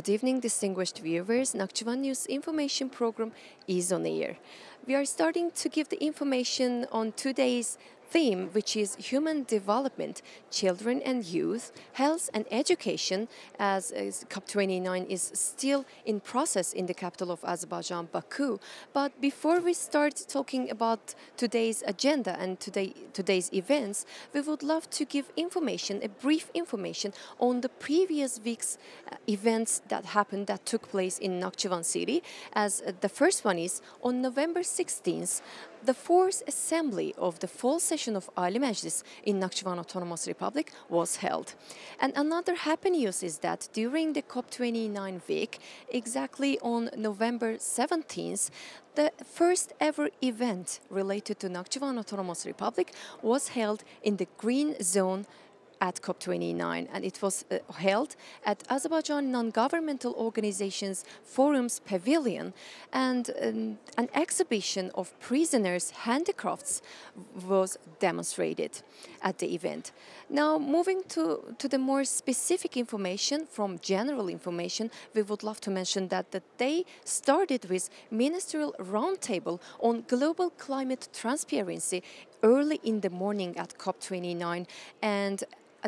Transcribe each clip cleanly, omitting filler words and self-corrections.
Good evening, distinguished viewers. Nakhchivan News information program is on air. We are starting to give the information on today's theme, which is human development, children and youth, health and education, as COP29 is still in process in the capital of Azerbaijan, Baku. But before we start talking about today's agenda and today's events, we would love to give information, a brief information on the previous week's events that took place in Nakhchivan city. As the first one is on November 16th, the fourth assembly of the fall session of Ali Meclis in Nakhchivan Autonomous Republic was held. And another happy news is that during the COP29 week, exactly on November 17th, the first ever event related to Nakhchivan Autonomous Republic was held in the green zone at COP29, and it was held at Azerbaijan Non-Governmental Organizations Forum's Pavilion, and an exhibition of prisoners' handicrafts was demonstrated at the event. Now, moving to the more specific information from general information, we would love to mention that the day started with ministerial roundtable on global climate transparency early in the morning at COP29, and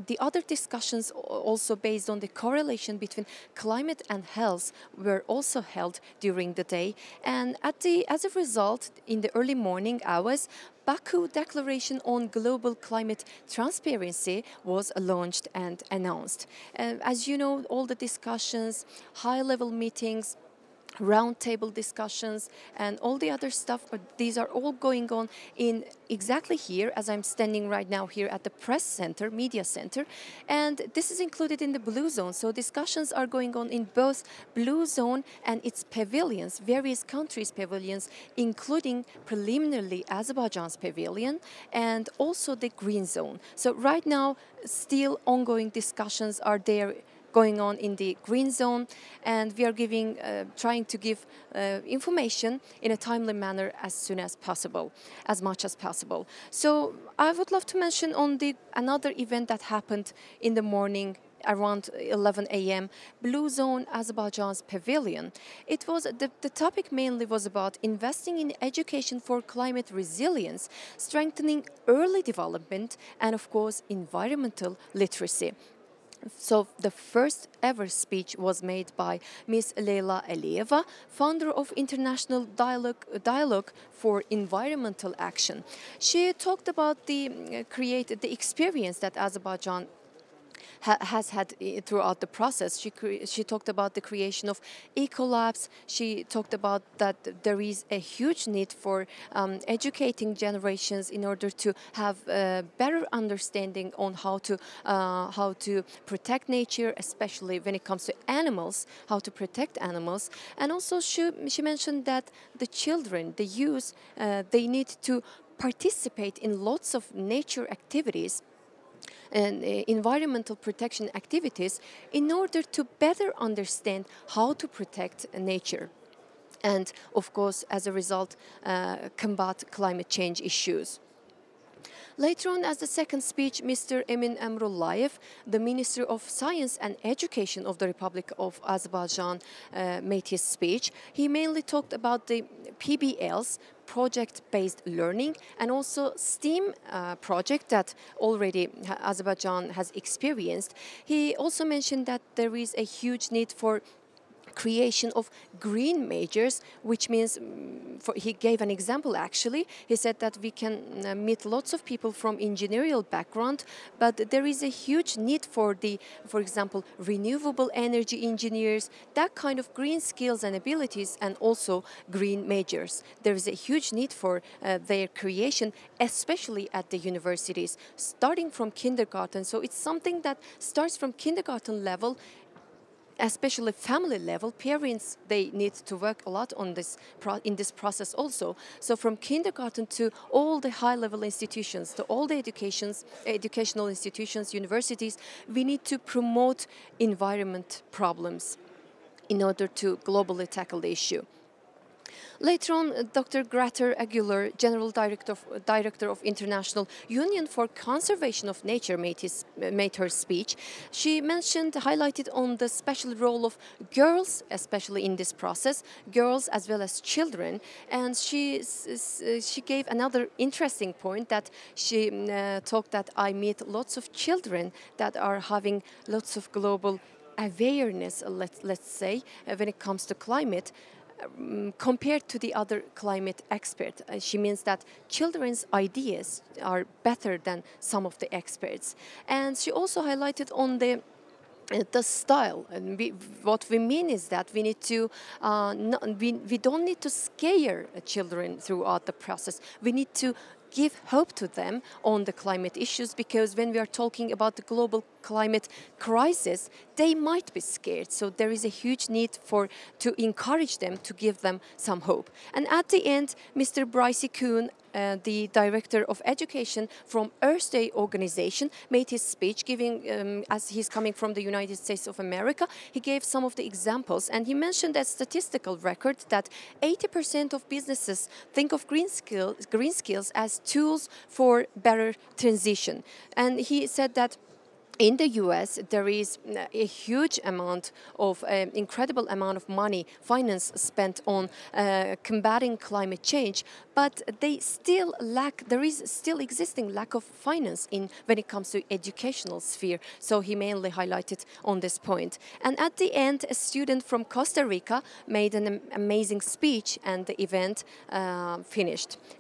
the other discussions, also based on the correlation between climate and health, were also held during the day. And as a result, in the early morning hours, Baku Declaration on Global Climate Transparency was launched and announced. As you know, all the discussions, high-level meetings, roundtable discussions and all the other stuff, these are all going on in exactly here, as I'm standing right now here at the press center, media center, and this is included in the blue zone. So discussions are going on in both blue zone and its pavilions, various countries' pavilions, including preliminarily Azerbaijan's pavilion and also the green zone. So right now, still ongoing discussions are there going on in the green zone, and we are trying to give information in a timely manner as soon as possible, as much as possible. So I would love to mention on another event that happened in the morning around 11 a.m., Blue Zone Azerbaijan's Pavilion. It was the topic mainly was about investing in education for climate resilience, strengthening early development, and of course environmental literacy. So the first ever speech was made by Ms. Leyla Aliyeva, founder of International Dialogue for Environmental Action. She talked about the experience that Azerbaijan has had throughout the process. She talked about the creation of ecolabs. She talked about that there is a huge need for educating generations in order to have a better understanding on how to protect nature, especially when it comes to animals, how to protect animals. And also she mentioned that the children, the youth, they need to participate in lots of nature activities and environmental protection activities in order to better understand how to protect nature and, of course, as a result, combat climate change issues. Later on, as the second speech, Mr. Emin Emrullayev, the Minister of Science and Education of the Republic of Azerbaijan, made his speech. He mainly talked about the PBLs, project-based learning, and also STEAM project that already Azerbaijan has experienced. He also mentioned that there is a huge need for creation of green majors, which means, he gave an example actually. He said that we can meet lots of people from engineering background, but there is a huge need for example, renewable energy engineers, that kind of green skills and abilities, and also green majors. There is a huge need for their creation, especially at the universities, starting from kindergarten. So it's something that starts from kindergarten level, especially family level. Parents, they need to work a lot on this in this process also. So from kindergarten to all the high-level institutions, to all the educational institutions, universities, we need to promote environment problems in order to globally tackle the issue. Later on, Dr. Greta Aguilar, General Director of International Union for Conservation of Nature, made her speech. She highlighted on the special role of girls, especially in this process, girls as well as children. And she gave another interesting point that she talked that I meet lots of children that are having lots of global awareness, let's say, when it comes to climate. Compared to the other climate experts. She means that children's ideas are better than some of the experts. And she also highlighted on the style, and what we mean is that we need to we don't need to scare children throughout the process. We need to give hope to them on the climate issues, because when we are talking about the global climate crisis, they might be scared. So there is a huge need to encourage them, to give them some hope. And at the end, Mr. Bryce Kuhn, the Director of Education from Earth Day organization, made his speech, giving, as he's coming from the United States of America, he gave some of the examples, and he mentioned a statistical record that 80% of businesses think of green skills as tools for better transition. And he said that in the US, there is a huge amount of, incredible amount of money, finance spent on combating climate change, but they still lack, there is still existing lack of finance when it comes to educational sphere. So he mainly highlighted on this point. And at the end, a student from Costa Rica made an amazing speech, and the event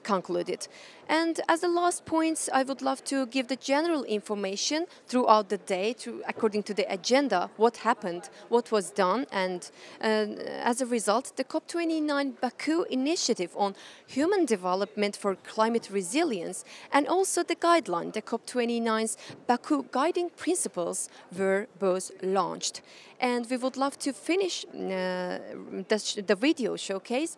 concluded. And as the last points, I would love to give the general information throughout the day, according to the agenda, what happened, what was done, and as a result, the COP29 Baku initiative on human development for climate resilience, and also the guideline, the COP29's Baku guiding principles, were both launched. And we would love to finish the video showcase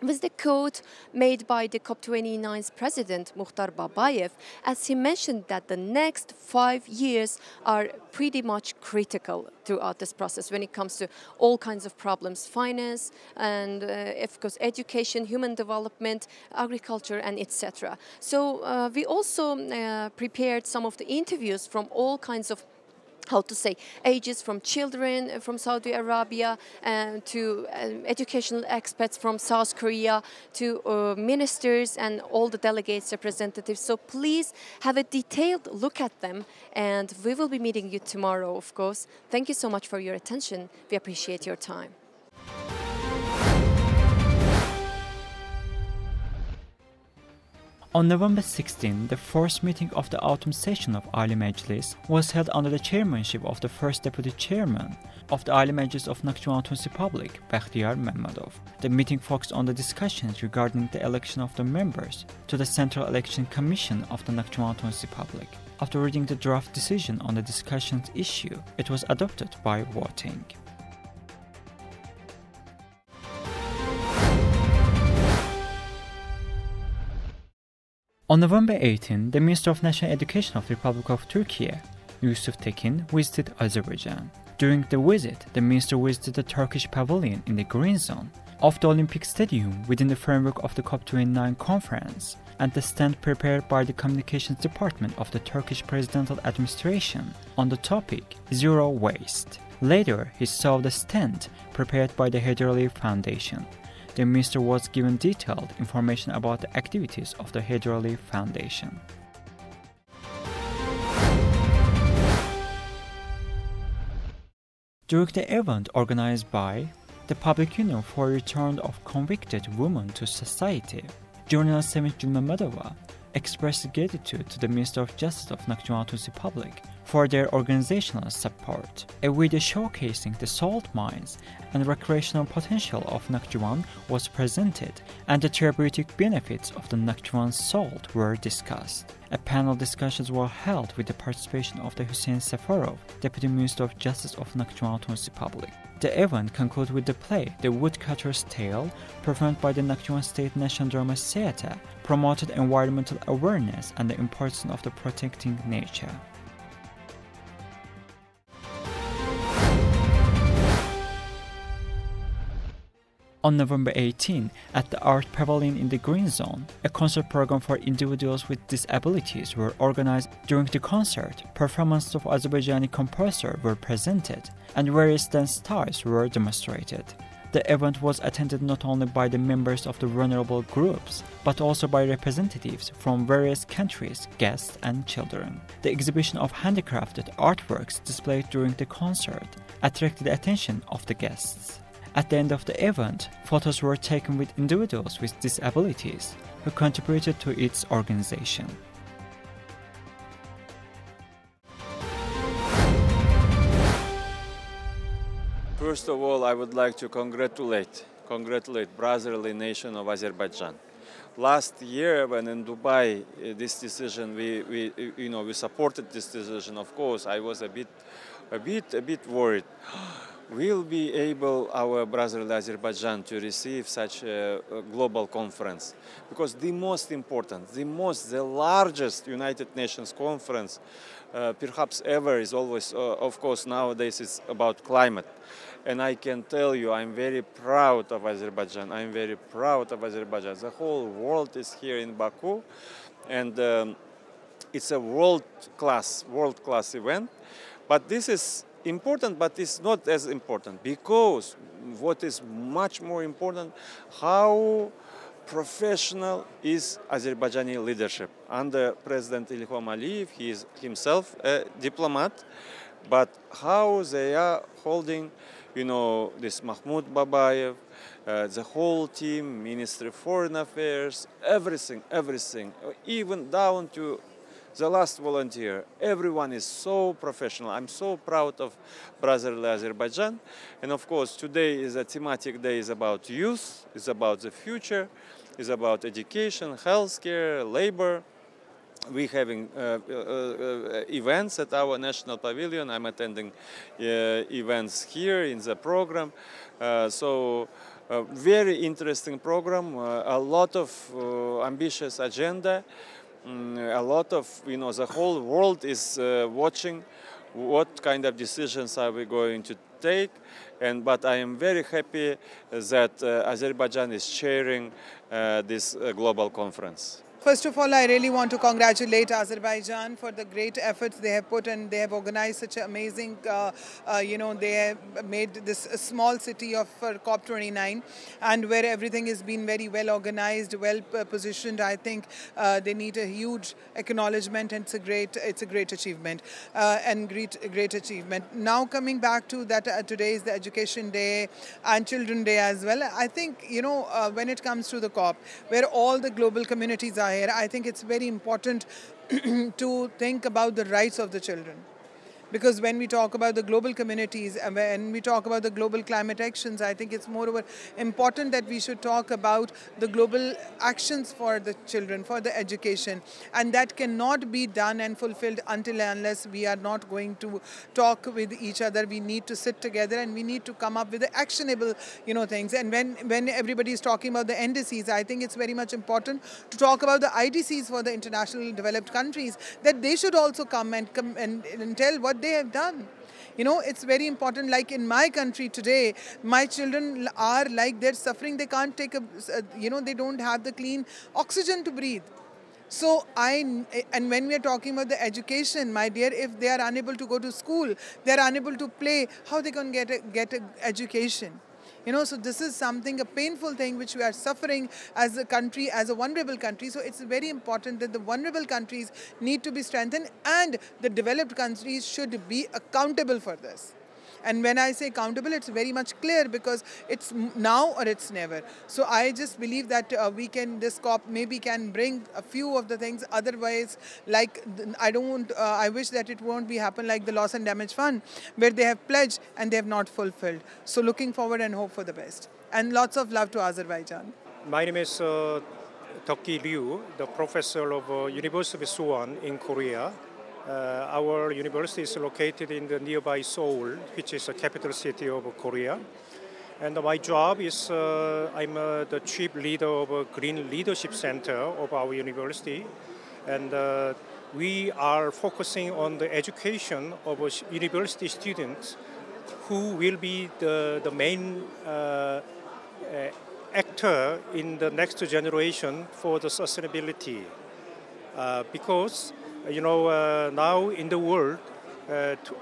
with the quote made by the COP29's president, Mukhtar Babayev, as he mentioned that the next 5 years are pretty much critical throughout this process when it comes to all kinds of problems, finance, and of course education, human development, agriculture, and etc. So we also prepared some of the interviews from all kinds of ages, from children from Saudi Arabia to educational experts from South Korea to ministers and all the delegates, representatives. So please have a detailed look at them, and we will be meeting you tomorrow, of course. Thank you so much for your attention. We appreciate your time. On November 16, the first meeting of the autumn session of Ali Majlis was held under the chairmanship of the first deputy chairman of the Ali Majlis of Nakhchivan Tunisi Republic, Bakhtiyar Mehmedov. The meeting focused on the discussions regarding the election of the members to the Central Election Commission of the Nakhchivan Tunisi Republic. After reading the draft decision on the discussions issue, it was adopted by voting. On November 18, the Minister of National Education of the Republic of Turkey, Yusuf Tekin, visited Azerbaijan. During the visit, the minister visited the Turkish pavilion in the Green Zone of the Olympic Stadium within the framework of the COP29 conference and the stand prepared by the Communications Department of the Turkish Presidential Administration on the topic Zero Waste. Later, he saw the stand prepared by the Hyderali Foundation. The minister was given detailed information about the activities of the Hyderali Foundation. During the event organized by the Public Union for Return of Convicted Women to Society, journalist Sevinç Gülmemedova expressed gratitude to the Minister of Justice of Nakhchivan Tunisi Republic for their organizational support. A video showcasing the salt mines and recreational potential of Nakhchivan was presented, and the therapeutic benefits of the Nakhchivan salt were discussed. A panel discussions were held with the participation of the Hussein Safarov, Deputy Minister of Justice of Nakhchivan Tunisi Republic. The event concluded with the play The Woodcutter's Tale, performed by the Nakhchivan State National Drama Theatre, promoted environmental awareness and the importance of the protecting nature. On November 18, at the Art Pavilion in the Green Zone, a concert program for individuals with disabilities were organized. During the concert, performances of Azerbaijani composers were presented, and various dance styles were demonstrated. The event was attended not only by the members of the vulnerable groups, but also by representatives from various countries, guests, and children. The exhibition of handicrafted artworks displayed during the concert attracted the attention of the guests. At the end of the event, photos were taken with individuals with disabilities who contributed to its organization. First of all, I would like to congratulate brotherly nation of Azerbaijan. Last year, when in Dubai, this decision we supported this decision. Of course, I was a bit worried. Will be able our brotherly Azerbaijan to receive such a global conference? Because the most important, the largest United Nations conference perhaps ever is always, of course, nowadays it's about climate. And I can tell you, I'm very proud of Azerbaijan. I'm very proud of Azerbaijan. The whole world is here in Baku, and it's a world-class event. But this is important, but it's not as important, because what is much more important, how professional is Azerbaijani leadership. Under President Ilham Aliyev, he is himself a diplomat, but how they are holding, this Mahmoud Babayev, the whole team, Ministry of Foreign Affairs, everything, even down to the last volunteer. Everyone is so professional. I'm so proud of brotherly Azerbaijan. And of course, today is a thematic day, is about youth, is about the future, is about education, healthcare, labor. We're having events at our national pavilion. I'm attending events here in the program. Very interesting program, a lot of ambitious agenda. A lot of, the whole world is watching what kind of decisions are we going to take. But I am very happy that Azerbaijan is chairing this global conference. First of all, I really want to congratulate Azerbaijan for the great efforts they have put, and they have organized such an amazing, they have made this small city of COP29, and where everything has been very well organized, well positioned. I think they need a huge acknowledgement, and it's a great achievement, and great achievement. Now coming back to that, today is the Education Day and Children Day as well. I think, when it comes to the COP, where all the global communities are here, I think it's very important to think about the rights of the children. Because when we talk about the global communities and when we talk about the global climate actions, I think it's moreover important that we should talk about the global actions for the children, for the education. And that cannot be done and fulfilled until and unless we are not going to talk with each other. We need to sit together and we need to come up with the actionable, things. And when everybody is talking about the NDCs, I think it's very much important to talk about the IDCs for the international developed countries, that they should also come and tell what they have done. It's very important. Like in my country today, my children are like, they're suffering. They can't take they don't have the clean oxygen to breathe. So and when we are talking about the education, my dear, if they are unable to go to school, they are unable to play, how they can get an education? So this is something, a painful thing which we are suffering as a country, as a vulnerable country. So it's very important that the vulnerable countries need to be strengthened, and the developed countries should be accountable for this. And when I say accountable, it's very much clear, because it's now or it's never. So I just believe that this COP maybe can bring a few of the things. Otherwise, like, I wish that it won't be happen like the Loss and Damage Fund, where they have pledged and they have not fulfilled. So looking forward and hope for the best. And lots of love to Azerbaijan. My name is Deok Liu, the professor of University of Suwon in Korea. Our university is located in the nearby Seoul, which is the capital city of Korea. And my job is I'm the chief leader of a Green Leadership Center of our university. And we are focusing on the education of university students who will be the main actor in the next generation for the sustainability. Because now in the world,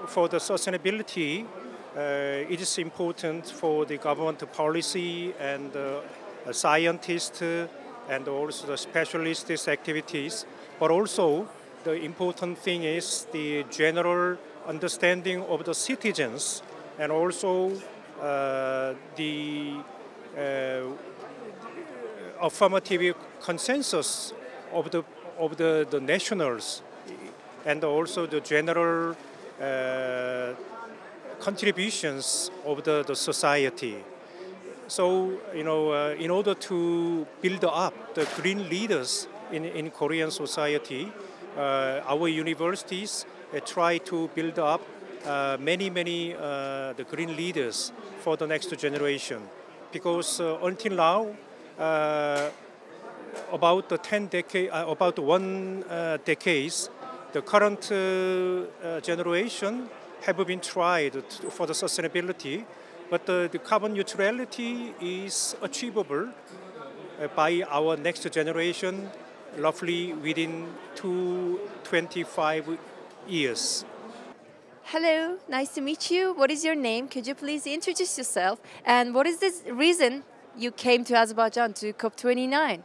for the sustainability, it is important for the government policy and scientists and also the specialists' activities. But also, the important thing is the general understanding of the citizens and also the affirmative consensus of the nationals and also the general contributions of the society. So, in order to build up the green leaders in Korean society, our universities try to build up many the green leaders for the next generation. Because until now, about one decades, the current generation have been tried for the sustainability, but the carbon neutrality is achievable by our next generation, roughly within 25 years. Hello, nice to meet you. What is your name? Could you please introduce yourself? And what is the reason you came to Azerbaijan to COP29?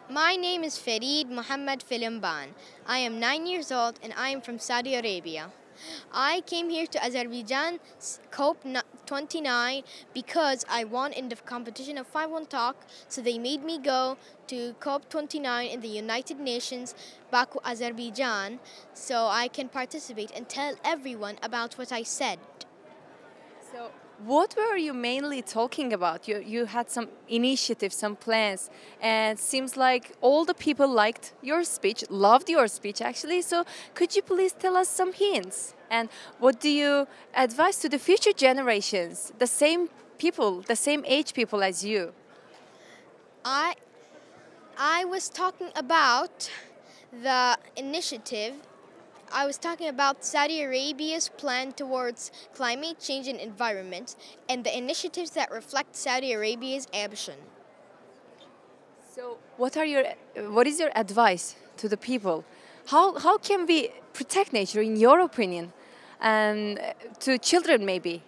My name is Farid Mohammed Filimban. I am 9 years old and I am from Saudi Arabia. I came here to Azerbaijan COP29 because I won in the competition of 5-1 talk, so they made me go to COP29 in the United Nations, Baku, Azerbaijan, so I can participate and tell everyone about what I said. So, what were you mainly talking about? You had some initiatives, some plans, and it seems like all the people liked your speech, loved your speech actually. So, could you please tell us some hints? And what do you advise to the future generations, the same people, the same age people as you? I was talking about the initiative. I was talking about Saudi Arabia's plan towards climate change and environment and the initiatives that reflect Saudi Arabia's ambition. So, what is your advice to the people? How can we protect nature, in your opinion, and to children maybe?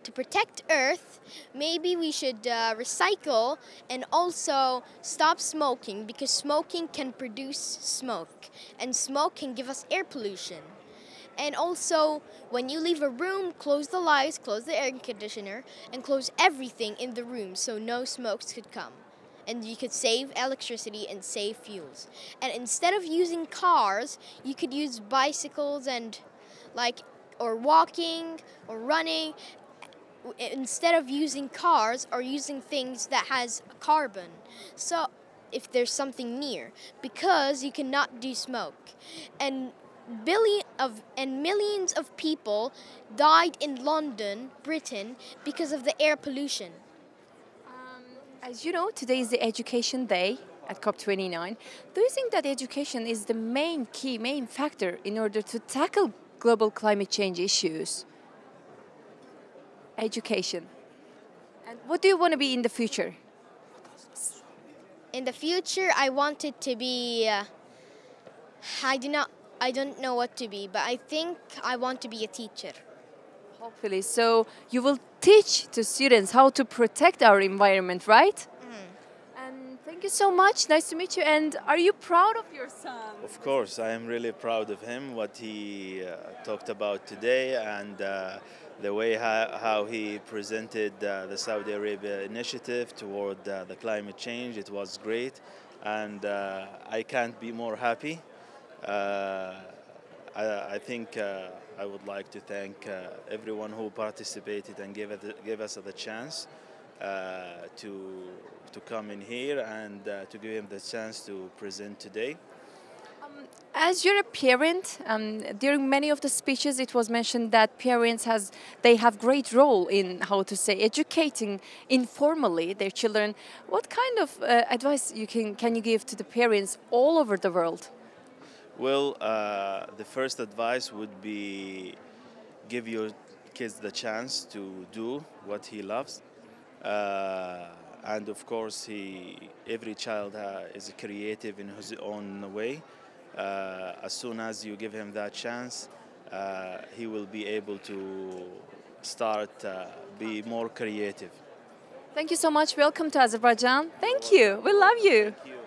To protect Earth, maybe we should recycle and also stop smoking, because smoking can produce smoke and smoke can give us air pollution. And also, when you leave a room, close the lights, close the air conditioner, and close everything in the room so no smokes could come. And you could save electricity and save fuels. And instead of using cars, you could use bicycles and or walking or running, instead of using cars or using things that has carbon. So if there's something near, because you cannot do smoke. And millions of people died in London, Britain, because of the air pollution. As you know, today is the Education Day at COP29. Do you think that education is the main factor in order to tackle global climate change issues? Education. And what do you want to be in the future? In the future, I want it to be, I don't know what to be, but I think I want to be a teacher. Hopefully. So you will teach to students how to protect our environment, right? And thank you so much. Nice to meet you. And are you proud of your son? Of course, I am really proud of him, what he talked about today, and the way how he presented the Saudi Arabia initiative toward the climate change. It was great, and I can't be more happy. I think I would like to thank everyone who participated and gave us the chance to come in here and to give him the chance to present today. As you're a parent, during many of the speeches, it was mentioned that parents have great role in educating informally their children. What kind of advice can you give to the parents all over the world? Well, the first advice would be give your kids the chance to do what he loves, And of course, every child is creative in his own way. As soon as you give him that chance, he will be able to start be more creative. Thank you so much. Welcome to Azerbaijan. Thank you. We love you. Thank you.